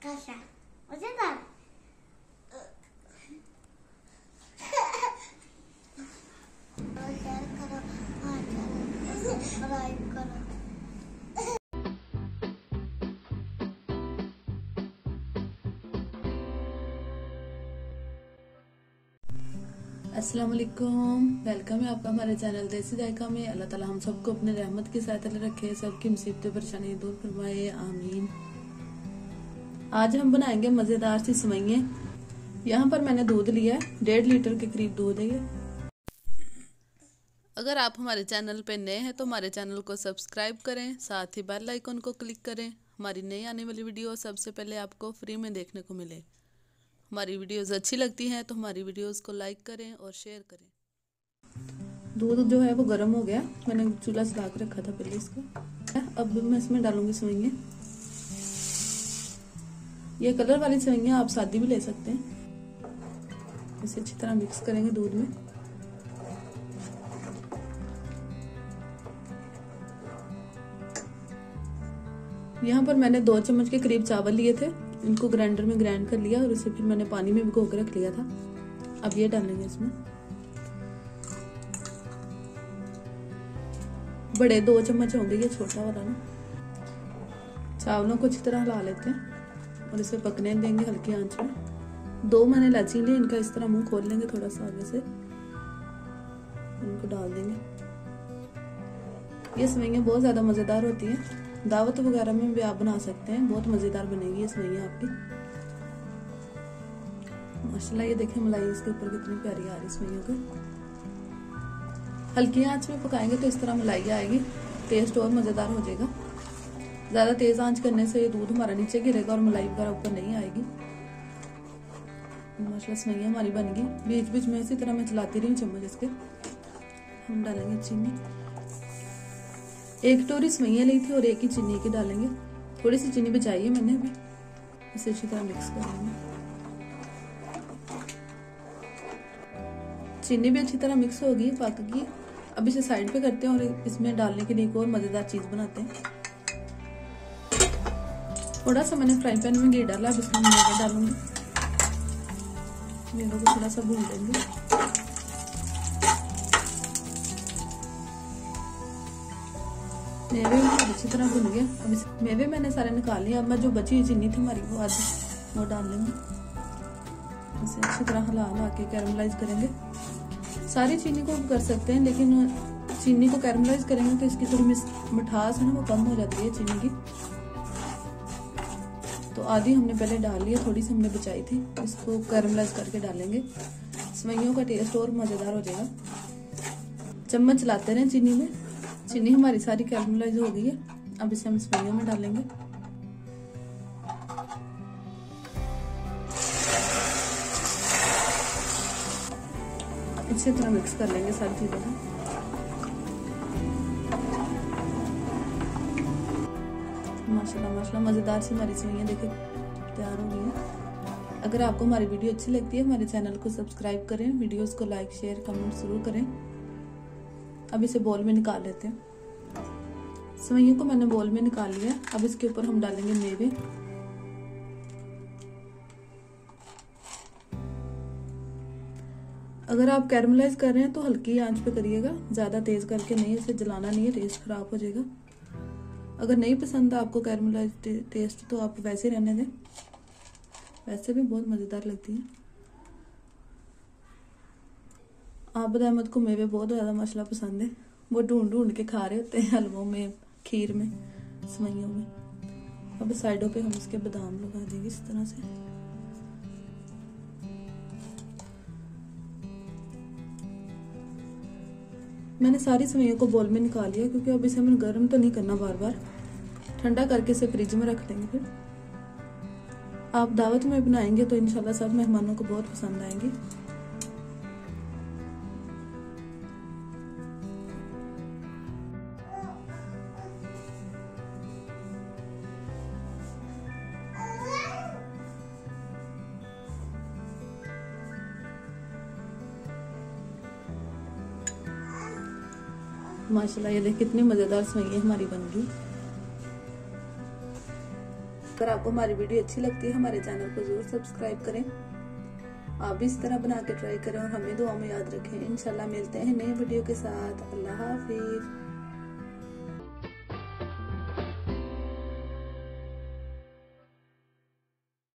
Kasha, what's that? अस्सलाम वालेकुम, welcome है आपका हमारे चैनल देसी जायका में। अल्लाह ताला हम सबको अपने रहमत के साथ रखे, सबकी मुसीबतें परेशानी दूर फरमाए, आमीन। आज हम बनाएंगे मजेदार सी सेवइयां। यहाँ पर मैंने दूध लिया है, 1.5 लीटर के करीब दूध है ये। अगर आप हमारे चैनल पे नए हैं तो हमारे चैनल को सब्सक्राइब करें, साथ ही बेल आइकन को क्लिक करें। हमारी नई आने वाली वीडियो सबसे पहले आपको फ्री में देखने को मिले। हमारी वीडियोस अच्छी लगती हैं तो हमारी वीडियोस को लाइक करें और शेयर करें। दूध जो है वो गर्म हो गया, मैंने चूल्हा जला के रखा था पहले इसको। अब मैं इसमें डालूंगी सेवइयां। ये कलर वाली सेवइयां आप सादी भी ले सकते हैं। इसे अच्छी तरह मिक्स करेंगे दूध में। यहाँ पर मैंने 2 चम्मच के करीब चावल लिए थे, इनको ग्राइंडर में ग्राइंड कर लिया और इसे फिर मैंने पानी में भिगो के रख लिया था। अब ये डालेंगे इसमें। बड़े 2 चम्मच होंगे, ये छोटा वाला ना। चावलों को अच्छी तरह हिला लेते हैं और इसे पकने देंगे हल्की आंच में। 2 मैंने इलायची ली, इनका इस तरह मुंह खोल लेंगे थोड़ा सा आगे से, इनको डाल देंगे। ये सेवइयां बहुत ज्यादा मजेदार होती हैं, दावत वगैरह में भी आप बना सकते हैं, बहुत मजेदार बनेगी ये सेवइयां आपकी। माशाल्लाह ये देखें मलाई इसके ऊपर कितनी प्यारी आ रही है सेवइयों की। हल्की आंच में पकाएंगे तो इस तरह मलाई आएगी, टेस्ट और मजेदार हो जाएगा। ज्यादा तेज आंच करने से दूध हमारा नीचे गिरेगा और मलाई वगैरह ऊपर नहीं आएगी। माशाल्लाह सेवइयां हमारी बन गई। बीच बीच में इसी तरह मैं चलाती रही चम्मच इसके। हम डालेंगे चीनी। 1 कटोरी सेवइयां ली थी और 1 ही चीनी की डालेंगे। थोड़ी सी चीनी बचाई है मैंने अभी। इसे अच्छी तरह मिक्स कर लेंगे। चीनी भी अच्छी तरह मिक्स होगी, पक गई। अब इसे साइड पे करते हैं और इसमें डालने के लिए एक और मजेदार चीज बनाते हैं। थोड़ा सा मैंने फ्राई पैन में घी डाला, अब इसमें मेवा डालूंगी। मेवे को थोड़ा सा भून लेंगे। मेवे अच्छी तरह भुन गए। अब इस मेवे मैंने सारे निकाल लिए। अब मैं जो बची हुई चीनी थी हमारी वो आधी वो डाल लेंगे। इसे अच्छी तरह हिला के कैरमलाइज करेंगे। सारी चीनी को कर सकते हैं, लेकिन चीनी को कैरमलाइज करेंगे तो इसकी थोड़ी मिठास है ना वो कम हो जाती है चीनी की। तो आधी हमने पहले डाल लिया, थोड़ी सी हमने बचाई थी, इसको कैरमलाइज करके डालेंगे। सेवइयों का टेस्ट और मजेदार हो जाएगा। चम्मच चलाते रहें चीनी में। चीनी हमारी सारी कैरमलाइज हो गई है। अब इसे हम सेवइयों में डालेंगे। अच्छी तरह मिक्स कर लेंगे सारी चीजों को। माशाल्लाह माशाल्लाह मजेदार सी हमारी सेवइयां देखिए तैयार हो गई है। अगर आपको हमारी वीडियो अच्छी लगती है हमारे चैनल को सब्सक्राइब करें, वीडियोस को लाइक शेयर कमेंट जरूर करें। अब इसे बोल में निकाल लेते हैं। सेवइयों को मैंने बोल में निकाल लिया। अब इसके ऊपर हम डालेंगे मेवे। अगर आप कैरमलाइज कर रहे हैं तो हल्की आंच पे करिएगा, ज्यादा तेज करके नहीं, इसे जलाना नहीं है, टेस्ट खराब हो जाएगा। अगर नहीं पसंद आपको कैरमलाइज टेस्ट तो आप वैसे रहने दें, वैसे भी बहुत मजेदार लगती है। आबद अहमद को मेवे बहुत ज्यादा माशाल्लाह पसंद है, वो ढूंढ ढूंढ के खा रहे होते हैं हलवों में, खीर में, सेवइयों में। अब साइडों पे हम इसके बादाम लगा देंगे इस तरह से। मैंने सारी सेवइयों को बोल में निकाल लिया, क्योंकि अब इसे हमें गर्म तो नहीं करना, बार बार ठंडा करके इसे फ्रिज में रख देंगे। फिर आप दावत में बनाएंगे तो इंशाल्लाह सब मेहमानों को बहुत पसंद आएंगी। माशाल्लाह ये देख कितनी मजेदार सेवइयां हमारी बन गई। अगर आपको हमारी वीडियो अच्छी लगती है हमारे चैनल को जरूर सब्सक्राइब करें। आप भी इस तरह बना के ट्राई करें और हमें दुआ में याद रखें। इंशाल्लाह मिलते हैं नई वीडियो के साथ। अल्लाह हाफिज।